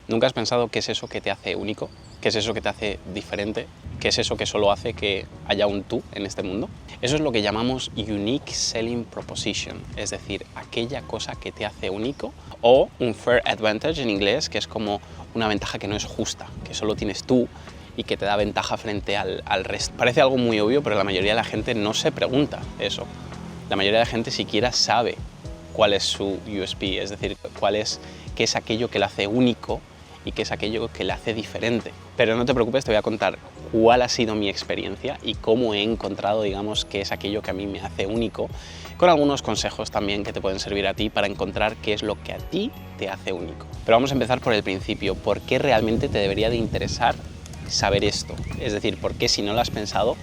¿Nunca has pensado qué es eso que te hace único? ¿Qué es eso que te hace diferente? ¿Qué es eso que solo hace que haya un tú en este mundo? Eso es lo que llamamos Unique Selling Proposition, es decir, aquella cosa que te hace único, o un Fair Advantage en inglés, que es como una ventaja que no es justa, que solo tienes tú y que te da ventaja frente al resto. Parece algo muy obvio, pero la mayoría de la gente no se pregunta eso. La mayoría de la gente siquiera sabe cuál es su USP, es decir, qué es aquello que le hace único y qué es aquello que le hace diferente. Pero no te preocupes, te voy a contar cuál ha sido mi experiencia y cómo he encontrado, digamos, qué es aquello que a mí me hace único, con algunos consejos también que te pueden servir a ti para encontrar qué es lo que a ti te hace único. Pero vamos a empezar por el principio. ¿Por qué realmente te debería de interesar saber esto? Es decir, ¿por qué si no lo has pensado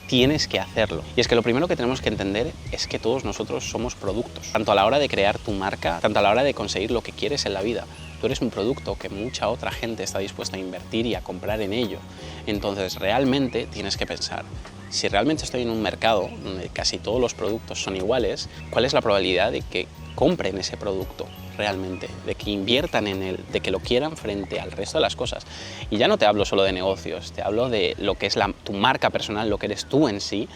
tienes que hacerlo? Y es que lo primero que tenemos que entender es que todos nosotros somos productos, tanto a la hora de crear tu marca, tanto a la hora de conseguir lo que quieres en la vida. Tú eres un producto que mucha otra gente está dispuesta a invertir y a comprar en ello. Entonces realmente tienes que pensar, si realmente estoy en un mercado donde casi todos los productos son iguales, ¿cuál es la probabilidad de que compren ese producto realmente, de que inviertan en él, de que lo quieran frente al resto de las cosas? Y ya no te hablo solo de negocios, te hablo de lo que es tu marca personal, lo que eres tú en sí,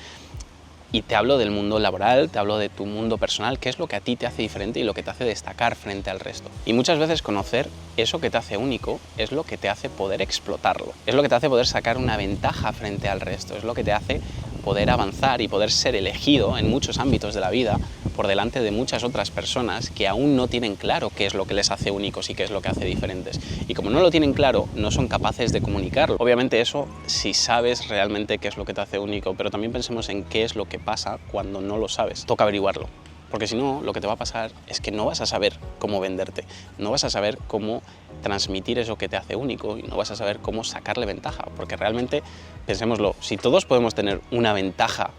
y te hablo del mundo laboral, te hablo de tu mundo personal, qué es lo que a ti te hace diferente y lo que te hace destacar frente al resto. Y muchas veces conocer eso que te hace único es lo que te hace poder explotarlo, es lo que te hace poder sacar una ventaja frente al resto, es lo que te hace poder avanzar y poder ser elegido en muchos ámbitos de la vida por delante de muchas otras personas que aún no tienen claro qué es lo que les hace únicos y qué es lo que hace diferentes. Y como no lo tienen claro, no son capaces de comunicarlo. Obviamente eso si sabes realmente qué es lo que te hace único, pero también pensemos en qué es lo que pasa cuando no lo sabes. Toca averiguarlo. Porque si no, lo que te va a pasar es que no vas a saber cómo venderte, no vas a saber cómo transmitir eso que te hace único y no vas a saber cómo sacarle ventaja. Porque realmente, pensémoslo, si todos podemos tener una ventaja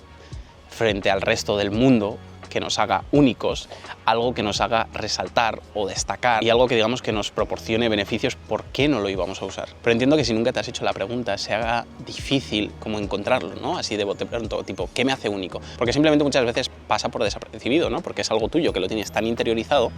frente al resto del mundo que nos haga únicos, algo que nos haga resaltar o destacar y algo que digamos que nos proporcione beneficios, ¿por qué no lo íbamos a usar? Pero entiendo que si nunca te has hecho la pregunta se haga difícil como encontrarlo, ¿no? Así de bote pronto, tipo, ¿qué me hace único? Porque simplemente muchas veces pasa por desapercibido, ¿no? Porque es algo tuyo, que lo tienes tan interiorizado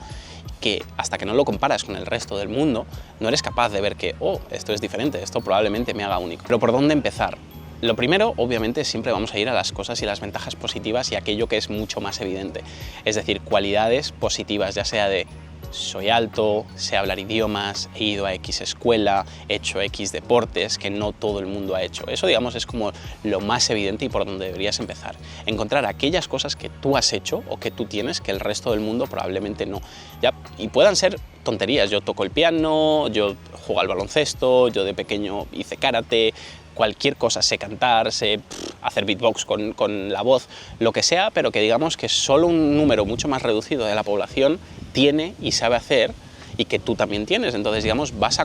que hasta que no lo comparas con el resto del mundo no eres capaz de ver que, oh, esto es diferente, esto probablemente me haga único. Pero ¿por dónde empezar? Lo primero, obviamente, siempre vamos a ir a las cosas y las ventajas positivas y aquello que es mucho más evidente. Es decir, cualidades positivas, ya sea de soy alto, sé hablar idiomas, he ido a X escuela, he hecho X deportes que no todo el mundo ha hecho. Eso, digamos, es como lo más evidente y por donde deberías empezar. Encontrar aquellas cosas que tú has hecho o que tú tienes que el resto del mundo probablemente no. Ya, y puedan ser tonterías. Yo toco el piano, yo juego al baloncesto, yo de pequeño hice karate, cualquier cosa, sé cantar, sé hacer beatbox con la voz, lo que sea, pero que digamos que solo un número mucho más reducido de la población tiene y sabe hacer y que tú también tienes. Entonces, digamos, vas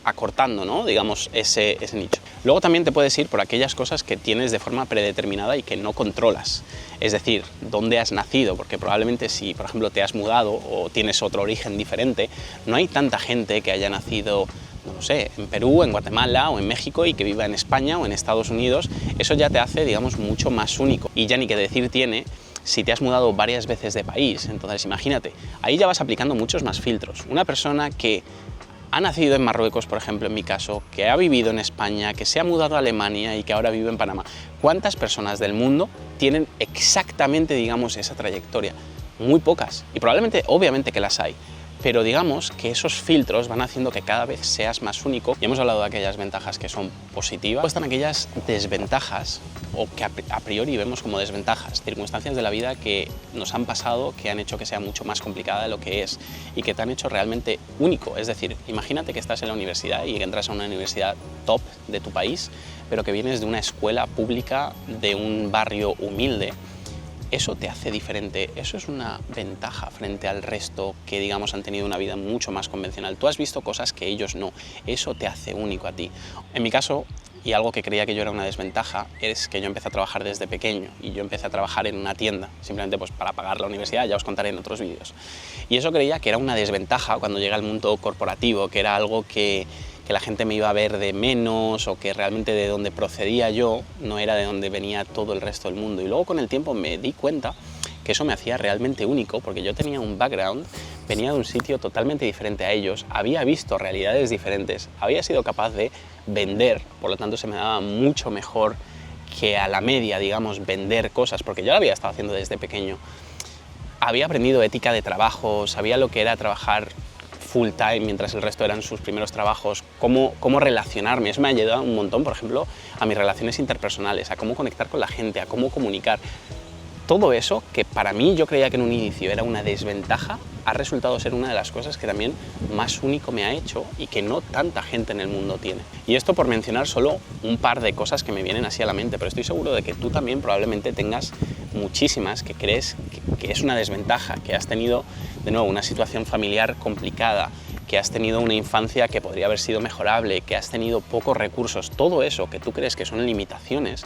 acortando, ¿no? Digamos, ese nicho. Luego también te puedes ir por aquellas cosas que tienes de forma predeterminada y que no controlas. Es decir, dónde has nacido, porque probablemente si, por ejemplo, te has mudado o tienes otro origen diferente, no hay tanta gente que haya nacido, no sé, en Perú, en Guatemala o en México y que viva en España o en Estados Unidos. Eso ya te hace, digamos, mucho más único. Y ya ni que decir tiene si te has mudado varias veces de país. Entonces, imagínate, ahí ya vas aplicando muchos más filtros. Una persona que ha nacido en Marruecos, por ejemplo, en mi caso, que ha vivido en España, que se ha mudado a Alemania y que ahora vive en Panamá. ¿Cuántas personas del mundo tienen exactamente, digamos, esa trayectoria? Muy pocas. Y probablemente, obviamente que las hay. Pero digamos que esos filtros van haciendo que cada vez seas más único. Ya hemos hablado de aquellas ventajas que son positivas. Están aquellas desventajas, o que a priori vemos como desventajas, circunstancias de la vida que nos han pasado, que han hecho que sea mucho más complicada de lo que es y que te han hecho realmente único. Es decir, imagínate que estás en la universidad y que entras a una universidad top de tu país, pero que vienes de una escuela pública de un barrio humilde. Eso te hace diferente, eso es una ventaja frente al resto que, digamos, han tenido una vida mucho más convencional. Tú has visto cosas que ellos no, eso te hace único a ti. En mi caso, y algo que creía que yo era una desventaja, es que yo empecé a trabajar desde pequeño y yo empecé a trabajar en una tienda, simplemente pues para pagar la universidad, ya os contaré en otros vídeos. Y eso creía que era una desventaja cuando llega al mundo corporativo, que era algo que la gente me iba a ver de menos o que realmente de donde procedía yo no era de donde venía todo el resto del mundo. Y luego con el tiempo me di cuenta que eso me hacía realmente único, porque yo tenía un background, venía de un sitio totalmente diferente a ellos, había visto realidades diferentes, había sido capaz de vender, por lo tanto se me daba mucho mejor que a la media, digamos, vender cosas, porque yo lo había estado haciendo desde pequeño. Había aprendido ética de trabajo, sabía lo que era trabajar full time mientras el resto eran sus primeros trabajos, cómo relacionarme. Eso me ha ayudado un montón, por ejemplo, a mis relaciones interpersonales, a cómo conectar con la gente, a cómo comunicar. Todo eso, que para mí yo creía que en un inicio era una desventaja, ha resultado ser una de las cosas que también más único me ha hecho y que no tanta gente en el mundo tiene. Y esto por mencionar solo un par de cosas que me vienen así a la mente, pero estoy seguro de que tú también probablemente tengas muchísimas que crees que es una desventaja, que has tenido, de nuevo, una situación familiar complicada, que has tenido una infancia que podría haber sido mejorable, que has tenido pocos recursos. Todo eso que tú crees que son limitaciones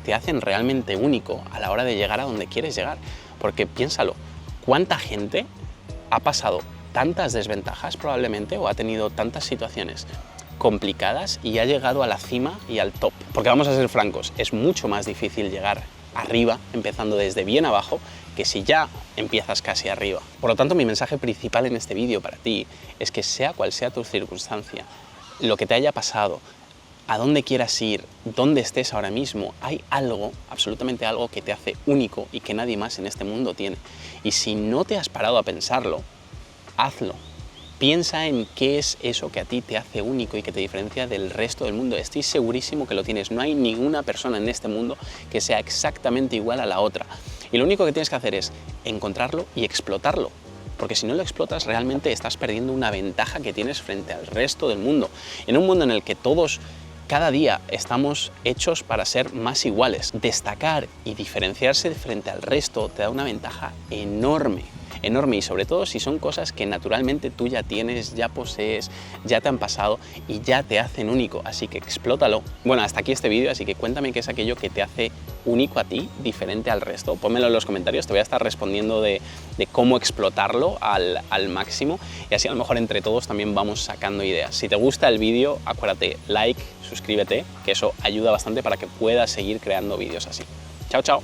te hacen realmente único a la hora de llegar a donde quieres llegar. Porque piénsalo, ¿cuánta gente ha pasado tantas desventajas probablemente o ha tenido tantas situaciones complicadas y ha llegado a la cima y al top? Porque vamos a ser francos, es mucho más difícil llegar arriba, empezando desde bien abajo, que si ya empiezas casi arriba. Por lo tanto, mi mensaje principal en este vídeo para ti es que sea cual sea tu circunstancia, lo que te haya pasado, a dónde quieras ir, dónde estés ahora mismo, hay algo, absolutamente algo que te hace único y que nadie más en este mundo tiene. Y si no te has parado a pensarlo, hazlo. Piensa en qué es eso que a ti te hace único y que te diferencia del resto del mundo. Estoy segurísimo que lo tienes. No hay ninguna persona en este mundo que sea exactamente igual a la otra. Y lo único que tienes que hacer es encontrarlo y explotarlo. Porque si no lo explotas, realmente estás perdiendo una ventaja que tienes frente al resto del mundo. En un mundo en el que todos, cada día, estamos hechos para ser más iguales. Destacar y diferenciarse frente al resto te da una ventaja enorme. Enorme, y sobre todo si son cosas que naturalmente tú ya tienes, ya posees, ya te han pasado y ya te hacen único, así que explótalo. Bueno, hasta aquí este vídeo, así que cuéntame qué es aquello que te hace único a ti, diferente al resto. Pónmelo en los comentarios, te voy a estar respondiendo de cómo explotarlo al máximo, y así a lo mejor entre todos también vamos sacando ideas. Si te gusta el vídeo, acuérdate, like, suscríbete, que eso ayuda bastante para que puedas seguir creando vídeos así. Chao, chao.